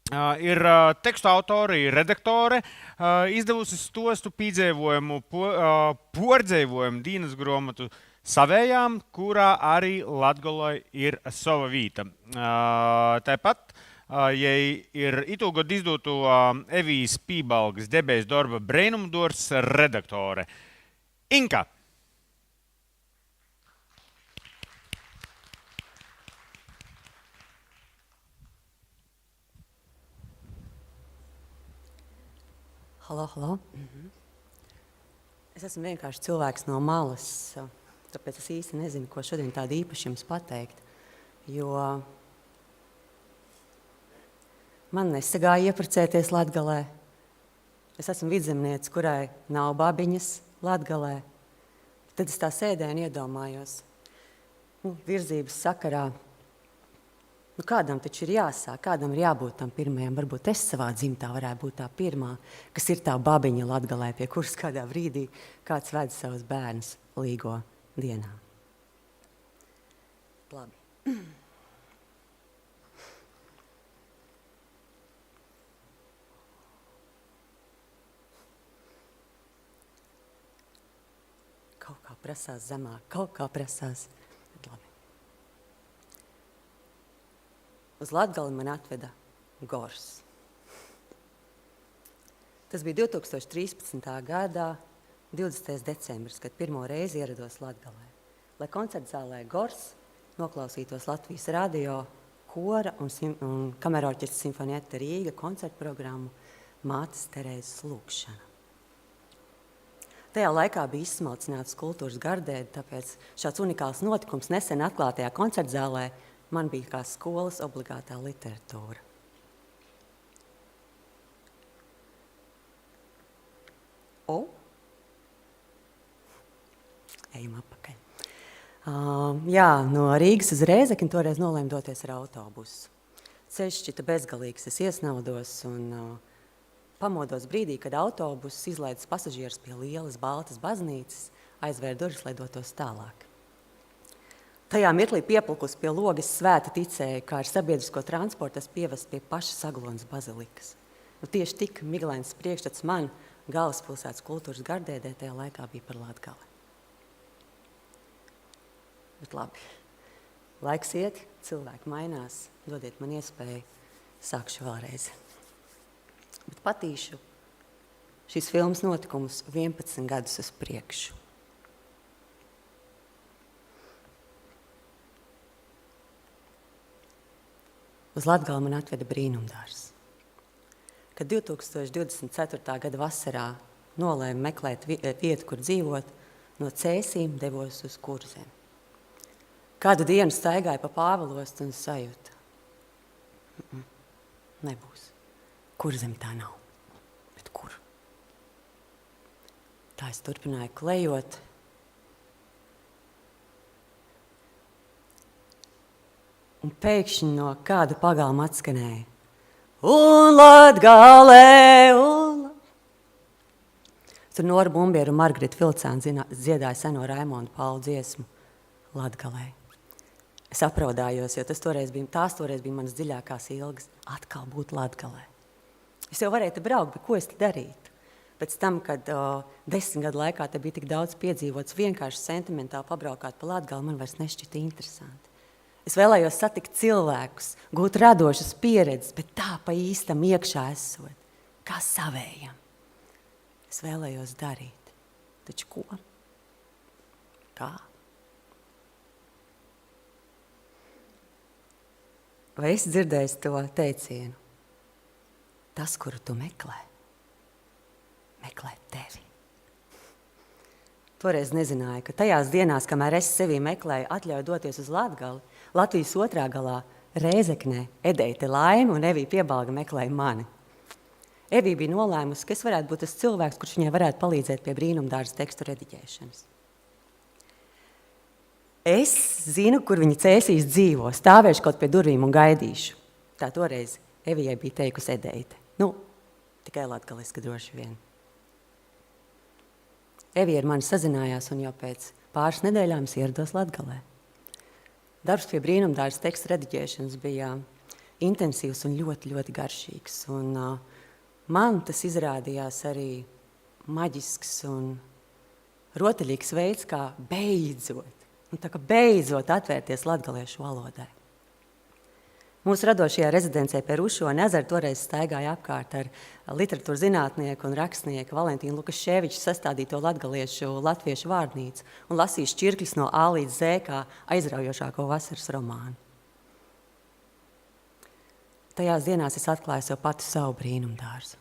Ir tekstu autori, redaktore, izdevusi stostu pīdzēvojumu, pordzēvojumu Dīnas gromatu savējām, kurā arī Latgolai ir sava vīta. Tāpat, jai ir itūgod izdotu Evijas Pībalgas debēs darba Breinumdors redaktore. Inka! Halo. Es esmu vienkārši cilvēks no malas, tāpēc es īsti nezinu, ko šodien tādu īpaši jums pateikt, jo man nesagāja ieprecēties Latgalē. Es esmu vidzemniece, kurai nav babiņas Latgalē. Tad es tā sēdēju un iedomājos, virzības sakarā. Kādam taču ir jāsāk, kādam ir jābūt tam pirmajam. Varbūt es savā dzimtā varētu būt tā pirmā, kas ir tā babiņa Latgalē, pie kuras kādā brīdī kāds ved savus bērnus līgo dienā. Labi. Kaut kā prasās zemāk, kaut kā prasās. Labi. Uz Latgali man atveda Gors. Tas bija 2013. gadā, 20. decembris, kad pirmo reizi ierados Latgalē. Lai koncertzālē Gors noklausītos Latvijas radio, kora un kamerorķestra Simfonietta Rīga koncertprogrammu Mātes Terēzes lūgšana. Tajā laikā bija izsmalcināts kultūras gardēdi, tāpēc šāds unikāls notikums nesen atklātajā koncertzālē man bija kā skolas obligātā literatūra. Ejam atpakaļ. No Rīgas uz Rēzekni toreiz nolēmu doties ar autobusu. Ceļš šķita bezgalīgs, es iesnaudos un pamodos brīdī, kad autobuss izlaidas pasažierus pie lielas baltas baznīcas, aizvēra durvis, lai dotos tālāk. Tajā mirklī piepulkus pie logas svēti ticēja, kā ar sabiedrisko transportu es pievestu pie paša Saglonas bazilikas. Tieši tik miglains priekšstats man galvaspilsētas kultūras gardēdē tajā laikā bija par Latgali. Bet labi, laiks iet, cilvēki mainās, dodiet man iespēju, sākšu vēlreiz. Bet patīšu šīs filmas notikumus 11 gadus uz priekšu. Uz Latgali man atveda Brīnumdārs. Kad 2024. gada vasarā nolēmu meklēt vietu, kur dzīvot, no Cēsīm devos uz Kurzemi. Kādu dienu staigāju pa Pāvilostu un sajūtu. Nebūs. Kurzemi tā nav. Bet kur? Tā es turpināju klejot. Un pēkšņi no kāda pagalma atskanēja. Un Latgalē, Tur Nora Bumbieru un Margarita Vilcāna dziedāja seno Raimondu Paulu dziesmu Latgalē. Es apraudājos, jo tās toreiz bija manas dziļākās ilgas. Atkal būt Latgalē. Es jau varēju te braukt, bet ko es te darītu? Pēc tam, kad 10 gadu laikā te bija tik daudz piedzīvots, vienkārši sentimentāli pabraukāt pa Latgali, man vairs nešķita interesanti. Es vēlējos satikt cilvēkus, gūt radošas pieredzes, bet tā pa īstam iekšā esot, kā savējam. Es vēlējos darīt, taču ko? Kā? Vai esi dzirdējis to teicienu? Tas, kuru tu meklē tevi. Toreiz nezināju, ka tajās dienās, kamēr es sevī meklēju atļauju doties uz Latgali, Latvijas otrā galā Rēzeknē Edeite Laime un Evija Piebalga meklēja mani. Evija bija nolēmusi, ka es varētu būt tas cilvēks, kurš viņai varētu palīdzēt pie Brīnumdārza tekstu rediģēšanas. Es zinu, kur viņa Cēsīs dzīvo, stāvēšu kaut pie durvīm un gaidīšu. Tā toreiz Evijai bija teikusi Edeite. Tikai latgaliski droši vien. Evija ar mani sazinājās un jau pēc pāris nedēļām es ierados Latgalē. Darbs pie Brīnumdārza teksta rediģēšanas bija intensīvs un ļoti, ļoti garšīgs. Un man tas izrādījās arī maģisks un rotaļīgs veids, kā beidzot atvērties latgaliešu valodai. Mūsu radošajā rezidencē pie Rušona ezera toreiz staigāja apkārt ar literatūras zinātnieku un rakstnieku Valentīnu Lukaševiču sastādīto latgaliešu latviešu vārdnīcu un lasīja šķirkļus no A līdz Z kā aizraujošāko vasaras romānu. Tajās dienās es atklāju sev pati savu brīnumdārzu.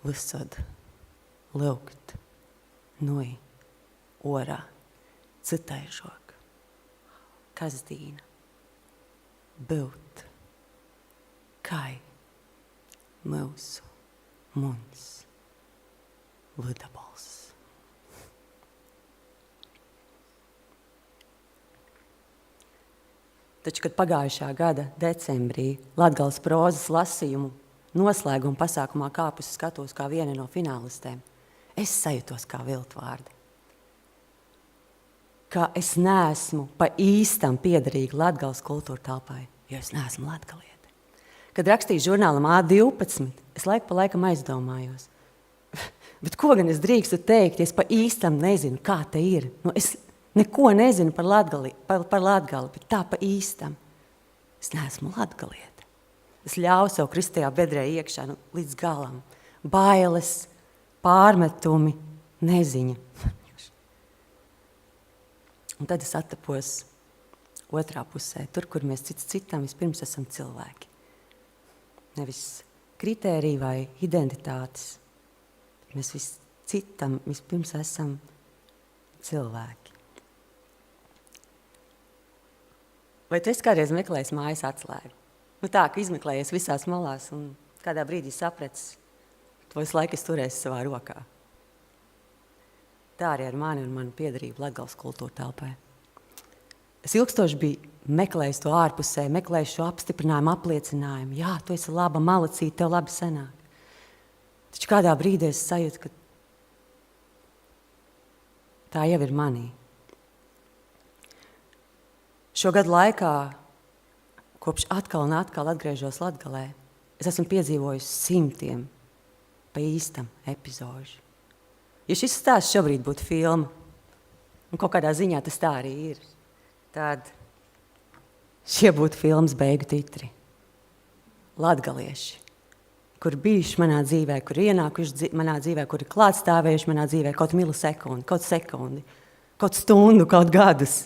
Visad, lūgt, nui, orā, citaižok. Kazdīna, būt, kai, mūsu, muns, Ludabols. Taču, kad pagājušā gada decembrī Latgales prozas lasījumu noslēguma pasākumā kāpus skatos kā viena no finālistēm, es sajūtos kā viltvārdi. Ka es neesmu pa īstam piederīga Latgales kultūra telpai, jo es neesmu latgaliete. Kad rakstīju žurnālam A12, es laiku pa laikam aizdomājos. Bet ko gan es drīkstu teikt, ja es pa īstam nezinu, kā te ir? Es neko nezinu par Latgali, bet tā pa īstam. Es neesmu latgaliete. Es ļauju sev kristajā bedrē iekšā līdz galam. Bailes, pārmetumi, neziņa. Un tad es attapos otrā pusē, tur, kur mēs cits citam vispirms esam cilvēki. Nevis kritēriji vai identitātes. Mēs citam vispirms esam cilvēki. Vai tu esi kādreiz meklējis mājas atslēgu? Tā, ka izmeklējies visās malās un kādā brīdī sapratis, to visu laiku es turēšu savā rokā. Tā arī ar mani un manu piederību Latgales kultūra telpai. Es ilgstoši biju meklējis to ārpusē, meklējis šo apstiprinājumu, apliecinājumu. Jā, tu esi laba malacīte, tev labi sanāk. Taču kādā brīdī es sajūtu, ka tā jau ir manī. Šo gadu laikā, kopš atkal un atkal atgriežos Latgalē, es esmu piedzīvojis simtiem pa īstam epizožu. Ja šis stāsts šobrīd būtu filma, un kaut kādā ziņā tas tā arī ir, tad šie būtu filmas beigu titri. Latgalieši, kur bijuši manā dzīvē, kur ienākuši manā dzīvē, kur ir klātstāvējuši manā dzīvē kaut milisekundi, kaut stundu, kaut gadus.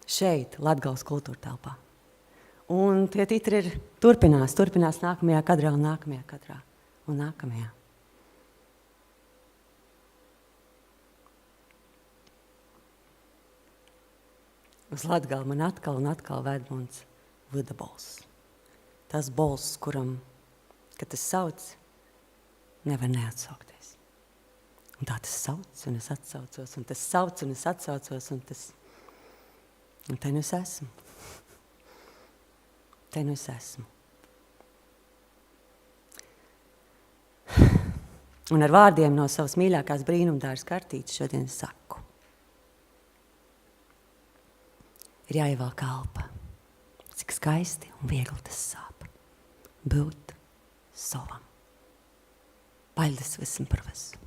Šeit, Latgales kultūra telpā. Un tie titri turpinās nākamajā kadrā un nākamajā kadrā un nākamajā. Uz Latgali man atkal un atkal ved mans Ludabols. Tas bols, kuram, kad tas sauc, nevar neatsaukties. Un tā tas sauc, un es atsaucos, un tas sauc, un es atsaucos, un tas... Un te nu es esmu. Te nu es esmu. Un ar vārdiem no savas mīļākās brīnumdāras kartītes šodien saku. Ir jāievelk elpa, cik skaisti un viegli tas sāp. Būt savam. Paldies visam par visu.